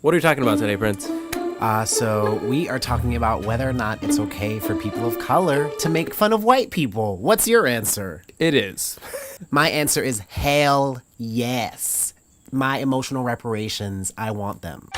What are you talking about today, Prince? So we are talking about whether or not it's okay for people of color to make fun of white people. What's your answer? It is. My answer is hell yes. My emotional reparations, I want them.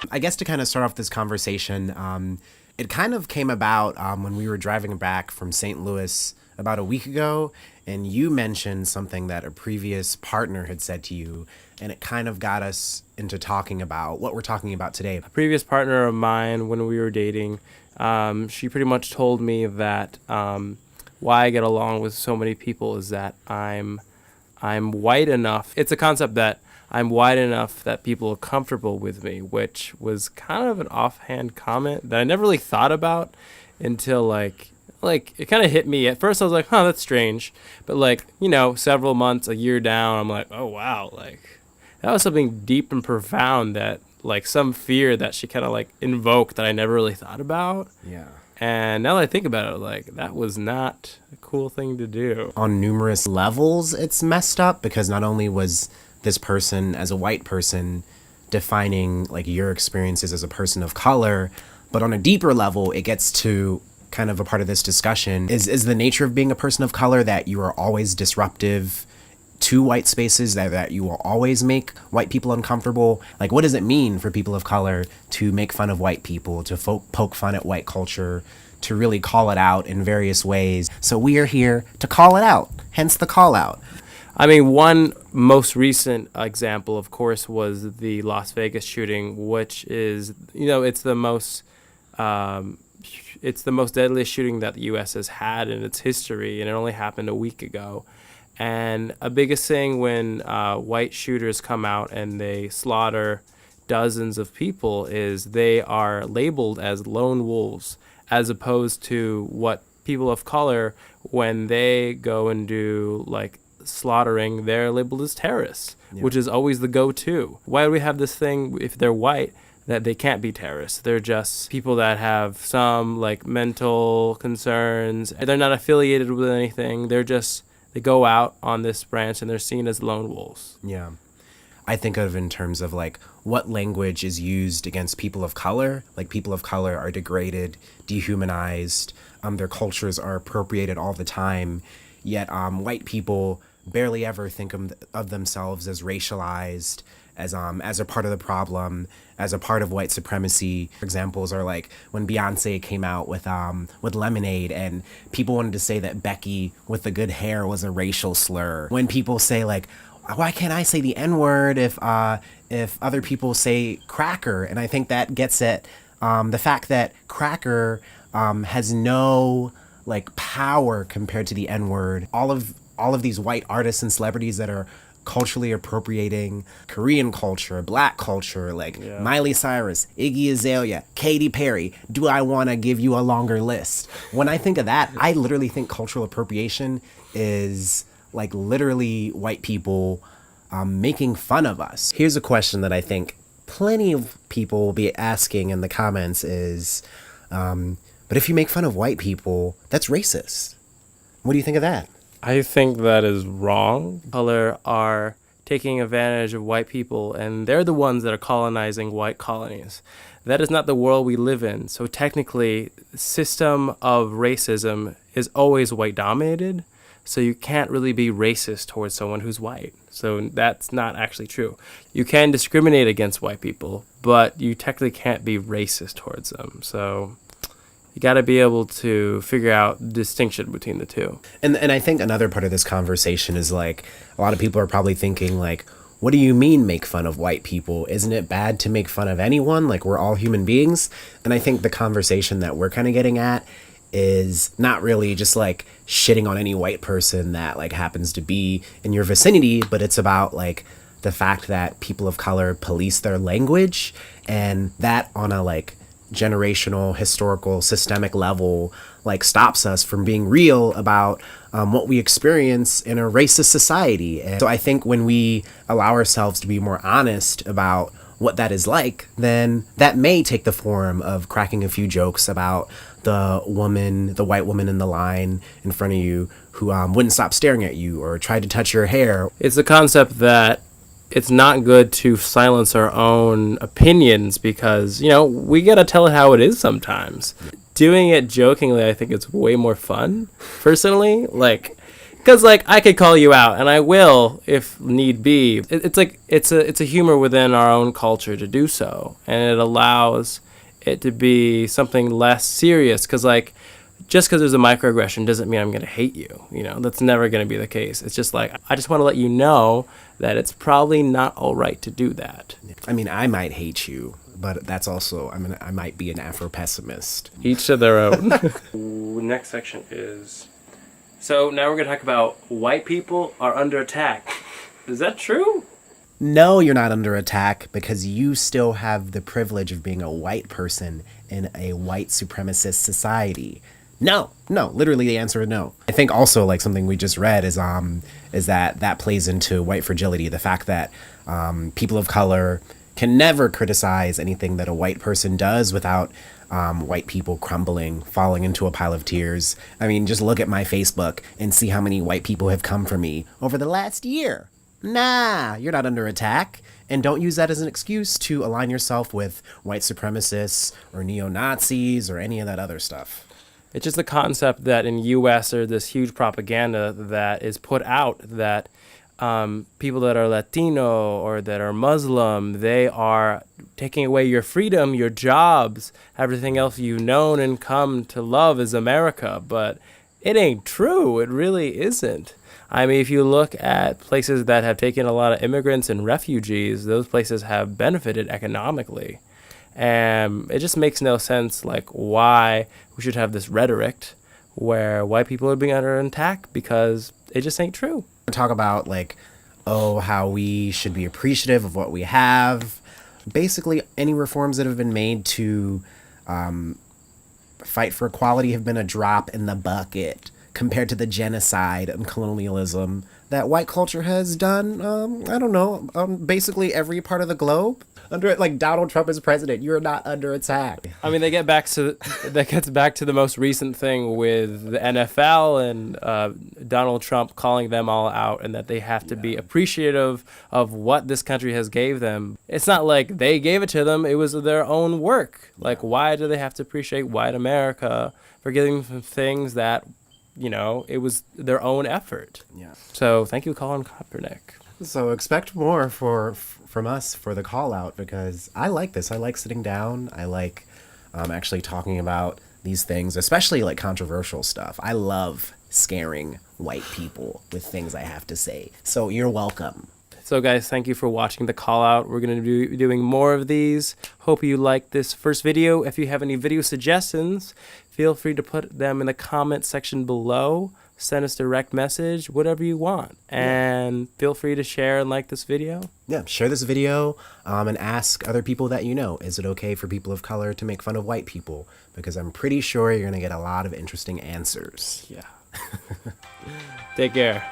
I guess to kind of start off this conversation, it kind of came about when we were driving back from St. Louis about a week ago, and you mentioned something that a previous partner had said to you, and it kind of got us into talking about what we're talking about today. A previous partner of mine, when we were dating, she pretty much told me that why I get along with so many people is that I'm white enough. It's a concept that I'm white enough that people are comfortable with me, which was kind of an offhand comment that I never really thought about until like it kind of hit me. At first I was like, huh, that's strange. But several months, a year down, I'm like, oh wow, like that was something deep and profound, that like some fear that she kind of like invoked that I never really thought about. Yeah. And now that I think about it, like that was not a cool thing to do. On numerous levels, it's messed up because not only was this person as a white person defining like your experiences as a person of color, but on a deeper level, it gets to kind of a part of this discussion is the nature of being a person of color that you are always disruptive to white spaces, that you will always make white people uncomfortable. Like, what does it mean for people of color to make fun of white people, to poke fun at white culture, to really call it out in various ways? So we are here to call it out, hence the call out. I mean, one most recent example, of course, was the Las Vegas shooting, which is, it's the most deadliest shooting that the U.S. has had in its history, and it only happened a week ago. And a biggest thing when white shooters come out and they slaughter dozens of people is they are labeled as lone wolves, as opposed to what people of color, when they go and do like slaughtering, they're labeled as terrorists, which is always the go-to. Why do we have this thing, if they're white, that they can't be terrorists? They're just people that have some like mental concerns. They're not affiliated with anything. They go out on this branch and they're seen as lone wolves. Yeah. I think of in terms of like what language is used against people of color. Like, people of color are degraded, dehumanized. Their cultures are appropriated all the time. Yet white people barely ever think of themselves as racialized, as a part of the problem, as a part of white supremacy. Examples are like when Beyonce came out with Lemonade, and people wanted to say that Becky with the good hair was a racial slur. When people say like, why can't I say the N-word if other people say cracker? And I think that gets at the fact that cracker has no like power compared to the N-word. All of these white artists and celebrities that are culturally appropriating Korean culture, black culture, like Miley Cyrus, Iggy Azalea, Katy Perry. Do I want to give you a longer list? When I think of that, I literally think cultural appropriation is like literally white people making fun of us. Here's a question that I think plenty of people will be asking in the comments is, but if you make fun of white people, that's racist. What do you think of that? I think that is wrong. Color are taking advantage of white people, and they're the ones that are colonizing white colonies. That is not the world we live in. So technically, the system of racism is always white dominated. So you can't really be racist towards someone who's white. So that's not actually true. You can discriminate against white people, but you technically can't be racist towards them. So you got to be able to figure out the distinction between the two. And I think another part of this conversation is like, a lot of people are probably thinking like, what do you mean make fun of white people? Isn't it bad to make fun of anyone? Like, we're all human beings. And I think the conversation that we're kind of getting at is not really just like shitting on any white person that like happens to be in your vicinity, but it's about like the fact that people of color police their language, and that on a like generational, historical, systemic level like stops us from being real about what we experience in a racist society. And so I think when we allow ourselves to be more honest about what that is like, then that may take the form of cracking a few jokes about the white woman in the line in front of you who wouldn't stop staring at you or tried to touch your hair. It's the concept that it's not good to silence our own opinions because, we got to tell it how it is sometimes. Doing it jokingly, I think it's way more fun, personally. Because I could call you out, and I will if need be. It's a humor within our own culture to do so, and it allows it to be something less serious. Because just because there's a microaggression doesn't mean I'm going to hate you. That's never going to be the case. It's just I just want to let you know that it's probably not all right to do that. I mean, I might hate you, but that's also, I might be an Afro-pessimist. Each to their own. Next section is... So now we're going to talk about white people are under attack. Is that true? No, you're not under attack because you still have the privilege of being a white person in a white supremacist society. No, literally the answer is no. I think also something we just read is that plays into white fragility. The fact that people of color can never criticize anything that a white person does without white people crumbling, falling into a pile of tears. I mean, just look at my Facebook and see how many white people have come for me over the last year. Nah, you're not under attack. And don't use that as an excuse to align yourself with white supremacists or neo-Nazis or any of that other stuff. It's just the concept that in U.S. there's this huge propaganda that is put out that people that are Latino or that are Muslim, they are taking away your freedom, your jobs, everything else you've known and come to love is America. But it ain't true. It really isn't. I mean, if you look at places that have taken a lot of immigrants and refugees, those places have benefited economically. And it just makes no sense, why we should have this rhetoric where white people are being under attack, because it just ain't true. Talk about, how we should be appreciative of what we have. Basically, any reforms that have been made to fight for equality have been a drop in the bucket compared to the genocide and colonialism that white culture has done, basically every part of the globe. Under it, Donald Trump is president, you're not under attack. I mean, that gets back to the most recent thing with the NFL and Donald Trump calling them all out, and that they have to be appreciative of what this country has gave them. It's not like they gave it to them, it was their own work. Why do they have to appreciate white America for giving them things that, it was their own effort? Yeah. So thank you, Collin Kaepernick. So expect more from us for the call out, because I like this. I like sitting down. I like actually talking about these things, especially controversial stuff. I love scaring white people with things I have to say. So you're welcome. So guys, thank you for watching the call out. We're going to be doing more of these. Hope you liked this first video. If you have any video suggestions, feel free to put them in the comment section below. Send us direct message, whatever you want. And feel free to share and like this video. Yeah, share this video and ask other people that you know, is it okay for people of color to make fun of white people? Because I'm pretty sure you're going to get a lot of interesting answers. Yeah. Take care.